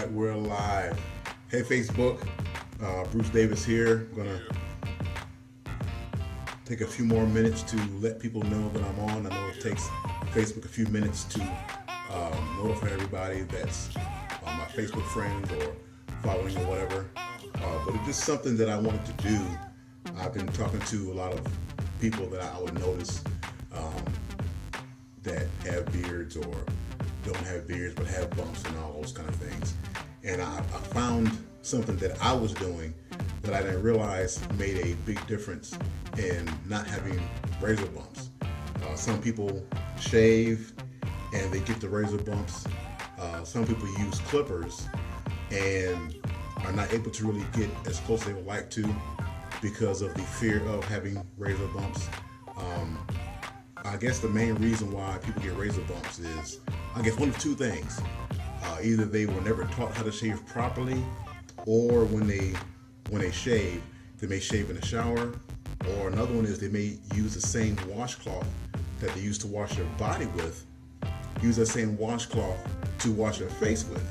right, we're live. Hey Facebook, Bruce Davis here. I'm gonna take a few more minutes to let people know that I'm on. I know it takes Facebook a few minutes to notify everybody that's my Facebook friends or following or whatever. But it's just something that I wanted to do. I've been talking to a lot of people that I would notice that have beards or don't have beards but have bumps and all those kind of things. And I found something that I was doing that I didn't realize made a big difference in not having razor bumps. Some people shave and they get the razor bumps. Some people use clippers and are not able to really get as close as they would like to because of the fear of having razor bumps. I guess the main reason why people get razor bumps is, I guess, one of two things. Either they were never taught how to shave properly, or when they shave, they may shave in the shower, or another one is they may use the same washcloth that they used to wash their body with, use that same washcloth to wash their face with.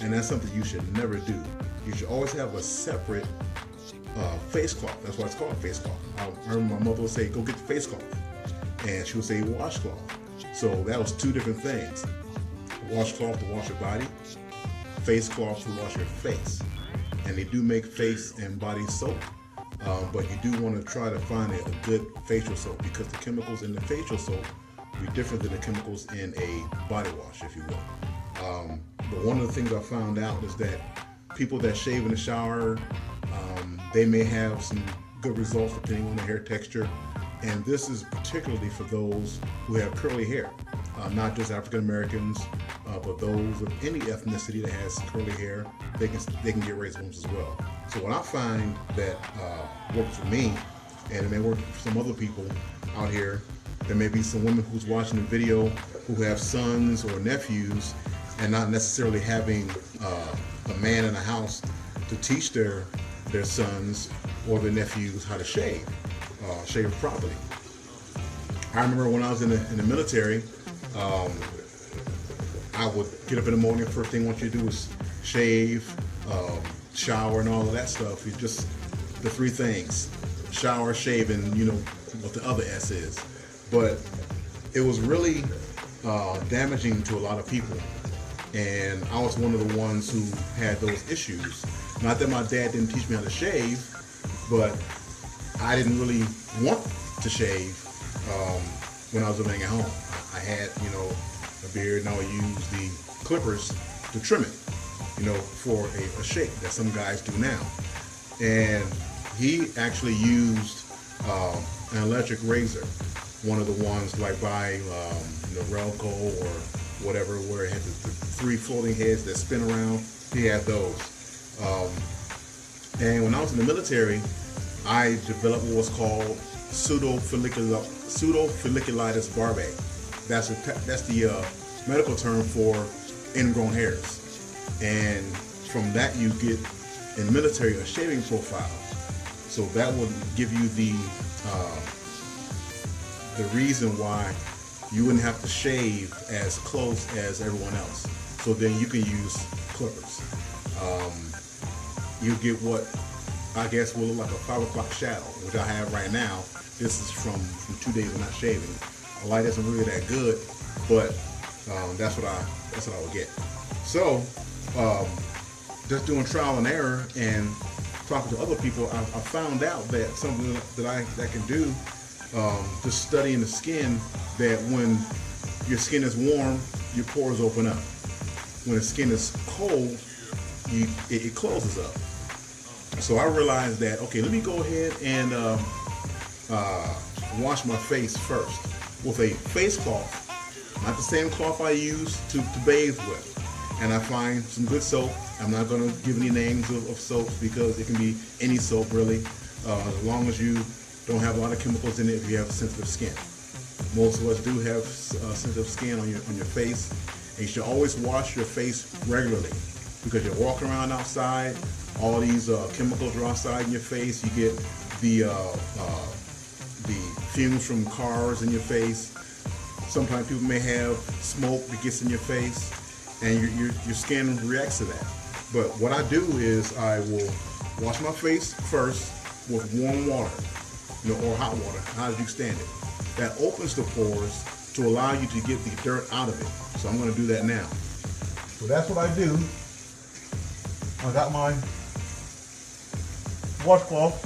And that's something you should never do. You should always have a separate face cloth. That's why it's called face cloth. I remember my mother would say, go get the face cloth. And she would say washcloth. So that was two different things. Washcloth to wash your body, face cloth to wash your face. And they do make face and body soap, but you do want to try to find a good facial soap because the chemicals in the facial soap will be different than the chemicals in a body wash, if you will. But one of the things I found out is that people that shave in the shower, they may have some good results depending on the hair texture. And this is particularly for those who have curly hair, not just African Americans, but those of any ethnicity that has curly hair, they can get razor bumps as well. So what I find that works for me, and it may work for some other people out here, there may be some women who's watching the video who have sons or nephews and not necessarily having a man in the house to teach their sons or their nephews how to shave properly. I remember when I was in the military, I would get up in the morning, first thing I want you to do is shave, shower and all of that stuff. It's just the three things: shower, shave, and you know what the other S is. But it was really damaging to a lot of people, and I was one of the ones who had those issues. Not that my dad didn't teach me how to shave, but I didn't really want to shave when I was living at home. I had, a beard, and I would use the clippers to trim it, for a shape that some guys do now. And he actually used an electric razor, one of the ones like by Relco or whatever, where it had the three floating heads that spin around. He had those. And when I was in the military, I developed what was called pseudofolliculitis barbae. That's the medical term for ingrown hairs. And from that you get, in the military, a shaving profile. So that would give you the reason why you wouldn't have to shave as close as everyone else. So then you can use clippers. You get what I guess will look like a 5 o'clock shadow, which I have right now. This is from 2 days of not shaving. The light isn't really that good, but that's what I would get. So just doing trial and error and talking to other people, I found out that something that I can do, just studying the skin, that when your skin is warm, your pores open up. When the skin is cold, it closes up. So I realized that, okay, let me go ahead and wash my face first with a face cloth, not the same cloth I use to bathe with. And I find some good soap. I'm not going to give any names of soaps because it can be any soap really, as long as you don't have a lot of chemicals in it if you have sensitive skin. Most of us do have sensitive skin on your face, and you should always wash your face regularly because you're walking around outside. All these chemicals are outside in your face. You get the fumes from cars in your face. Sometimes people may have smoke that gets in your face, and your skin reacts to that. But what I do is I will wash my face first with warm water, or hot water, however you stand it. That opens the pores to allow you to get the dirt out of it. So I'm going to do that now. So that's what I do. I got my washcloth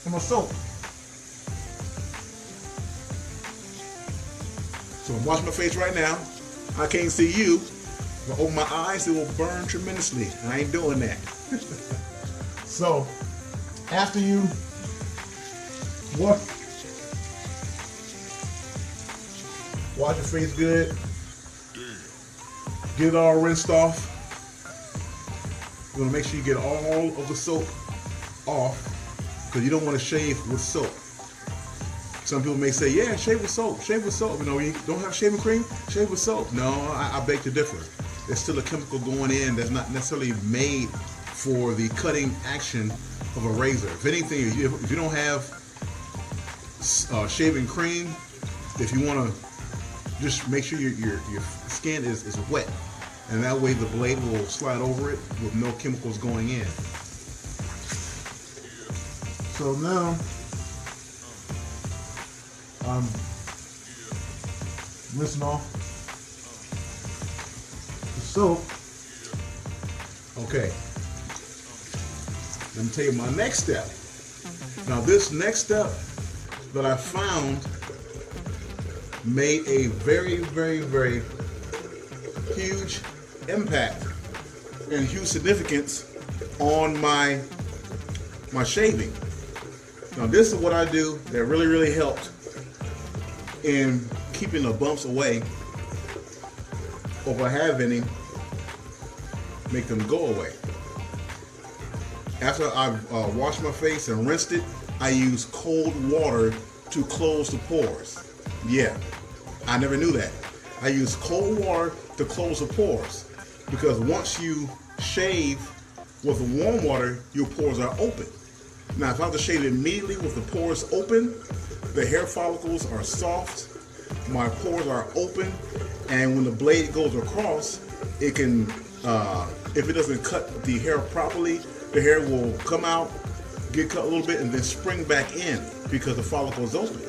and my soap. So I'm washing my face right now. I can't see you. If I open my eyes, it will burn tremendously. I ain't doing that. So after you wash your face good, get it all rinsed off. You want to make sure you get all of the soap off, because you don't want to shave with soap. Some people may say, yeah, shave with soap, shave with soap. You don't have shaving cream, shave with soap. No, I beg to differ. There's still a chemical going in that's not necessarily made for the cutting action of a razor. If anything, if you don't have shaving cream, if you want to just make sure your skin is wet, and that way the blade will slide over it with no chemicals going in. So now I'm rinsing off the soap. Okay. Let me tell you my next step. Now this next step that I found made a very, very, very huge impact and huge significance on my shaving. Now this is what I do that really, really helped in keeping the bumps away, or if I have any, make them go away. After I've washed my face and rinsed it, I use cold water to close the pores. Yeah, I never knew that. I use cold water to close the pores, because once you shave with warm water, your pores are open. Now, if I have to shave immediately with the pores open, the hair follicles are soft, my pores are open, and when the blade goes across, it can, if it doesn't cut the hair properly, the hair will come out, get cut a little bit, and then spring back in because the follicle is open.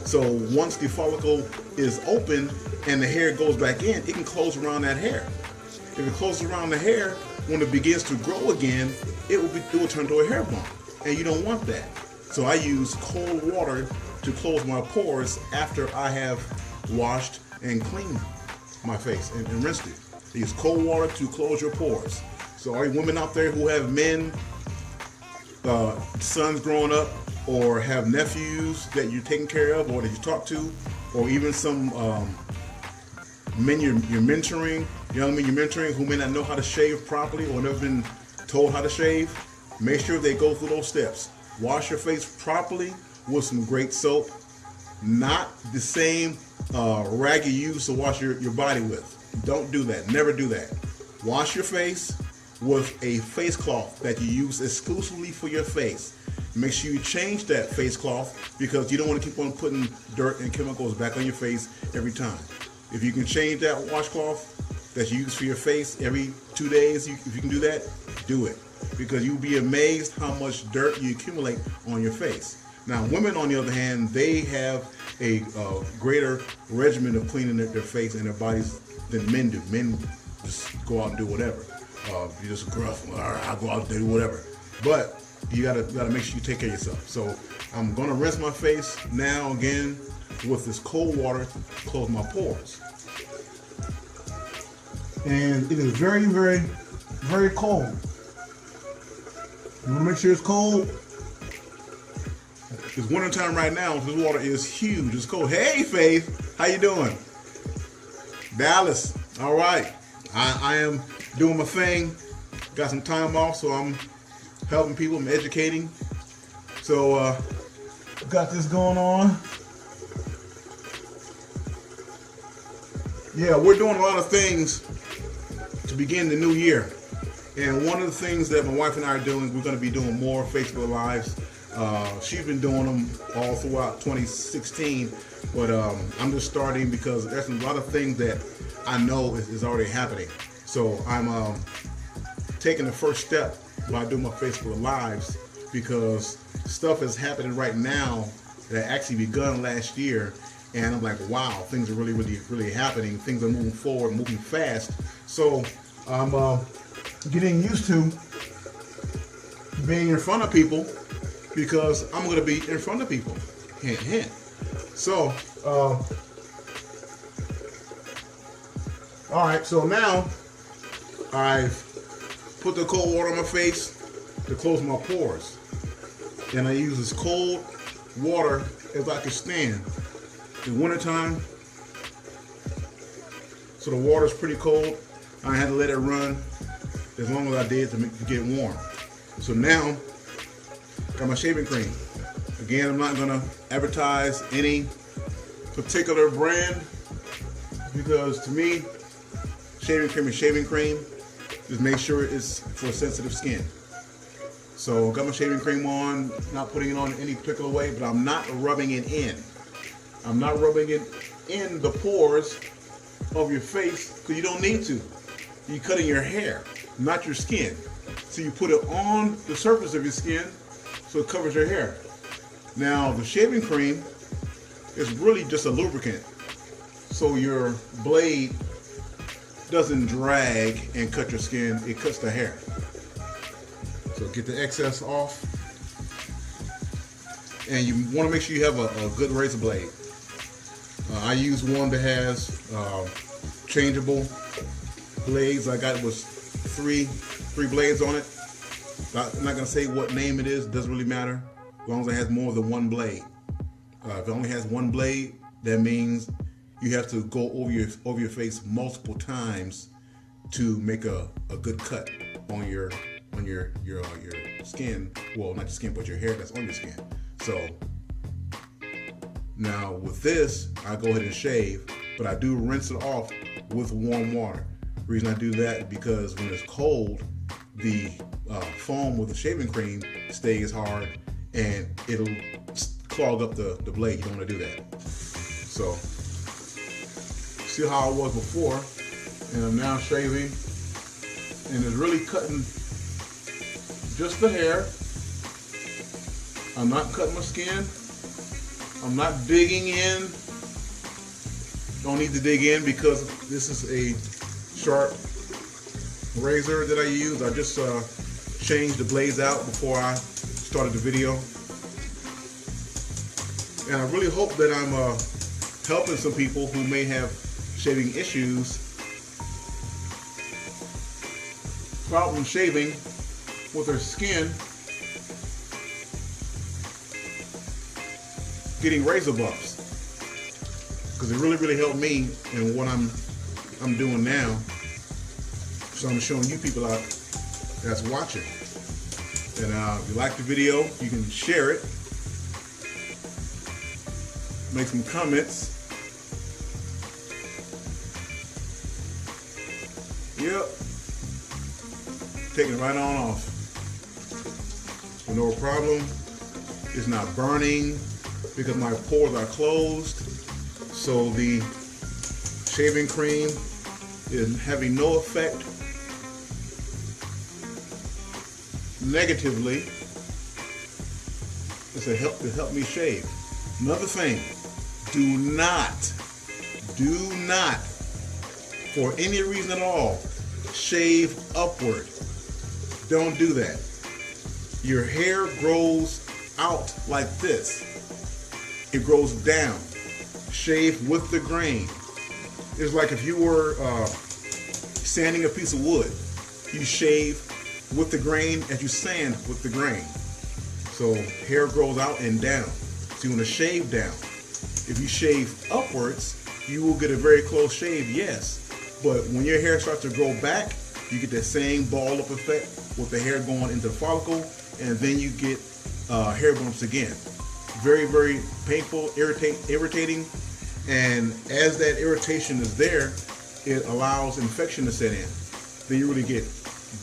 So once the follicle is open and the hair goes back in, it can close around that hair. If it closes around the hair, when it begins to grow again, it will turn to a hair bump, and you don't want that. So I use cold water to close my pores after I have washed and cleaned my face and rinsed it. I use cold water to close your pores. So all you women out there who have men, sons growing up, or have nephews that you're taking care of or that you talk to, or even some men you're mentoring, young men you're mentoring who may not know how to shave properly or never been told how to shave, make sure they go through those steps. Wash your face properly with some great soap, not the same rag you use to wash your body with. Don't do that. Never do that. Wash your face with a face cloth that you use exclusively for your face. Make sure you change that face cloth, because you don't want to keep on putting dirt and chemicals back on your face every time. If you can change that washcloth that you use for your face every 2 days, if you can do that, do it, because you'll be amazed how much dirt you accumulate on your face. Now, women, on the other hand, they have a greater regimen of cleaning their face and their bodies than men do. Men just go out and do whatever. You just gruff, all right, I'll go out and do whatever. But you gotta make sure you take care of yourself. So I'm gonna rinse my face now again with this cold water to close my pores. And it is very, very, very cold. You wanna make sure it's cold. It's winter time right now. This water is huge. It's cold. Hey, Faith, how you doing? Dallas, all right. I am doing my thing. Got some time off, so I'm helping people. I'm educating. So got this going on. Yeah, we're doing a lot of things to begin the new year. And one of the things that my wife and I are doing, we're going to be doing more Facebook Lives. She's been doing them all throughout 2016, but I'm just starting because there's a lot of things that I know is already happening. So I'm taking the first step by doing my Facebook Lives, because stuff is happening right now that actually begun last year, and I'm like, wow, things are really happening. Things are moving forward, moving fast. So I'm getting used to being in front of people, because I'm going to be in front of people. Hint, hint. So, all right. So now I've put the cold water on my face to close my pores, and I use this cold water as I can stand. In wintertime, so the water's pretty cold. I had to let it run as long as I did to get warm. So now, got my shaving cream. Again, I'm not gonna advertise any particular brand, because to me, shaving cream is shaving cream. Just make sure it's for sensitive skin. So got my shaving cream on, not putting it on in any particular way, but I'm not rubbing it in. I'm not rubbing it in the pores of your face, because you don't need to. You're cutting your hair, not your skin. So you put it on the surface of your skin so it covers your hair. Now the shaving cream is really just a lubricant, so your blade doesn't drag and cut your skin, it cuts the hair. So get the excess off. And you want to make sure you have a good razor blade. I use one that has changeable blades. I got was three blades on it. I'm not gonna say what name it is. It doesn't really matter, as long as it has more than one blade. If it only has one blade, that means you have to go over your face multiple times to make a good cut on your skin. Well, not your skin, but your hair that's on your skin. So now with this, I go ahead and shave, but I do rinse it off with warm water. The reason I do that is because when it's cold, the foam with the shaving cream stays hard and it'll clog up the blade. You don't want to do that. So see how I was before, and I'm now shaving, and it's really cutting just the hair. I'm not cutting my skin. I'm not digging in. Don't need to dig in because this is a sharp razor that I use. I just changed the blades out before I started the video. And I really hope that I'm helping some people who may have shaving issues, problem shaving with their skin, getting razor bumps, because it really helped me in what I'm doing now. So I'm showing you people out that's watching. And if you like the video, you can share it, make some comments. Yep, taking it right on off. No problem. It's not burning because my pores are closed. So the shaving cream is having no effect negatively. It's a help to help me shave. Another thing, do not, for any reason at all, shave upward. Don't do that. Your hair grows out like this. It grows down. Shave with the grain. It's like if you were sanding a piece of wood. You shave with the grain as you sand with the grain. So hair grows out and down. So you want to shave down. If you shave upwards, you will get a very close shave, yes. But when your hair starts to grow back, you get that same ball up effect with the hair going into the follicle, and then you get hair bumps again. Very painful, irritating, and as that irritation is there, it allows infection to set in. Then you really get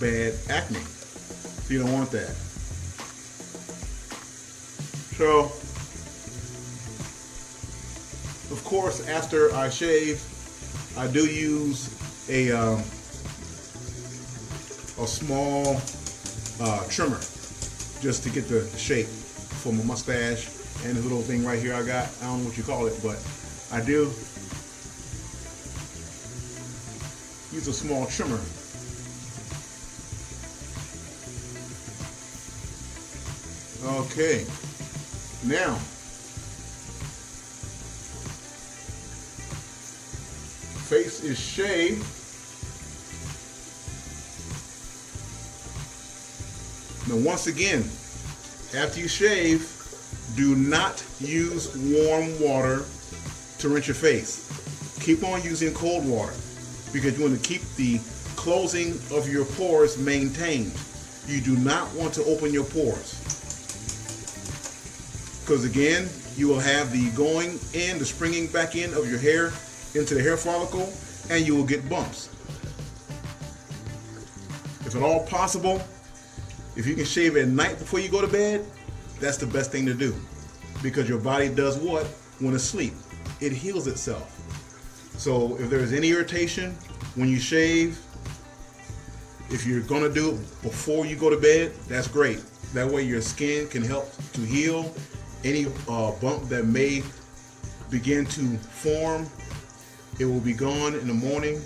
bad acne. So you don't want that. So, of course, after I shave, I do use a a small trimmer just to get the shape for my mustache and this little thing right here I got. I don't know what you call it, but I do use a small trimmer. Okay, now face is shaved. Now once again, after you shave, do not use warm water to rinse your face. Keep on using cold water because you want to keep the closing of your pores maintained. You do not want to open your pores, because again, you will have the going in, the springing back in of your hair into the hair follicle, and you will get bumps. If at all possible, if you can shave at night before you go to bed, that's the best thing to do, because your body does what when asleep? It heals itself. So if there's any irritation when you shave, if you're going to do it before you go to bed, that's great. That way your skin can help to heal. Any bump that may begin to form, it will be gone in the morning.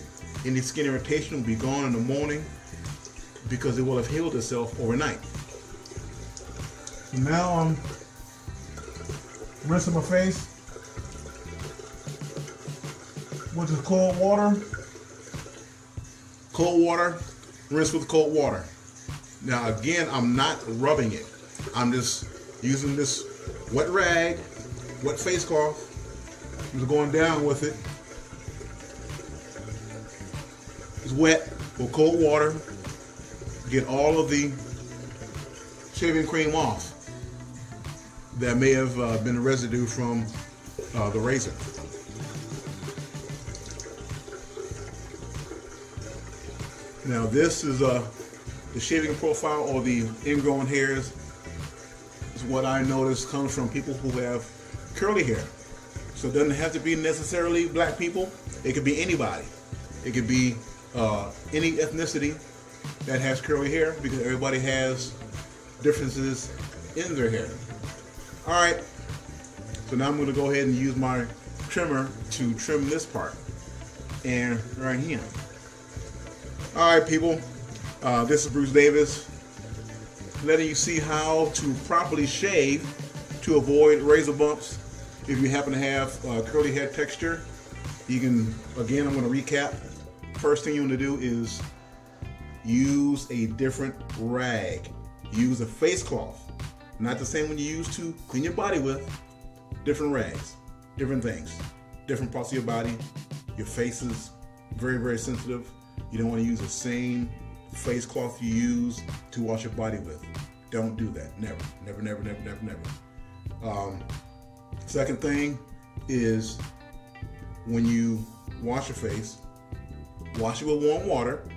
Any skin irritation will be gone in the morning because it will have healed itself overnight. Now I'm rinsing my face with the cold water. Cold water, rinse with cold water. Now again, I'm not rubbing it. I'm just using this wet rag, wet face cloth. Just going down with it. It's wet with cold water. Get all of the shaving cream off that may have been a residue from the razor. Now this is the shaving profile or the ingrown hairs is what I noticed comes from people who have curly hair. So it doesn't have to be necessarily black people. It could be anybody. It could be any ethnicity that has curly hair, because everybody has differences in their hair. All right, so now I'm going to go ahead and use my trimmer to trim this part and right here. All right, people, this is Bruce Davis, letting you see how to properly shave to avoid razor bumps. If you happen to have curly hair texture, you can, again, I'm going to recap. First thing you want to do is use a different rag. Use a face cloth, not the same one you use to clean your body with. Different rags, different things, different parts of your body. Your face is very, very sensitive. You don't want to use the same face cloth you use to wash your body with. Don't do that. Never, never, never, never, never, never. Second thing is, when you wash your face, wash it with warm water.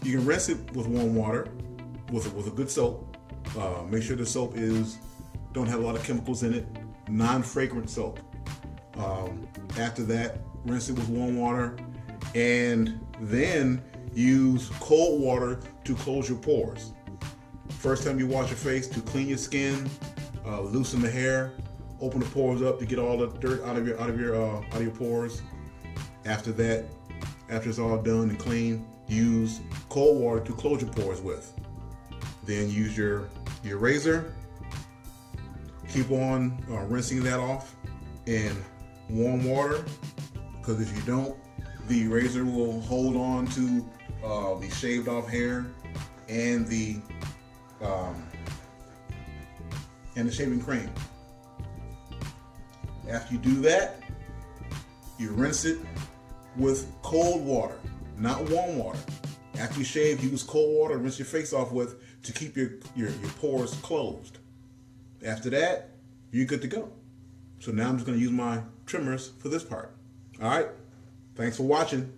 You can rinse it with warm water with a good soap. Make sure the soap don't have a lot of chemicals in it. Non-fragrant soap. After that, rinse it with warm water, and then use cold water to close your pores. First time you wash your face, to clean your skin, loosen the hair, open the pores up to get all the dirt out of your pores. After that, after it's all done and clean, use cold water to close your pores with. Then use your razor. Keep on rinsing that off in warm water, because if you don't, the razor will hold on to the shaved off hair and the shaving cream. After you do that, you rinse it with cold water, not warm water. After you shave, use cold water to rinse your face off with to keep your pores closed. After that, you're good to go. So now I'm just going to use my trimmers for this part. All right, thanks for watching.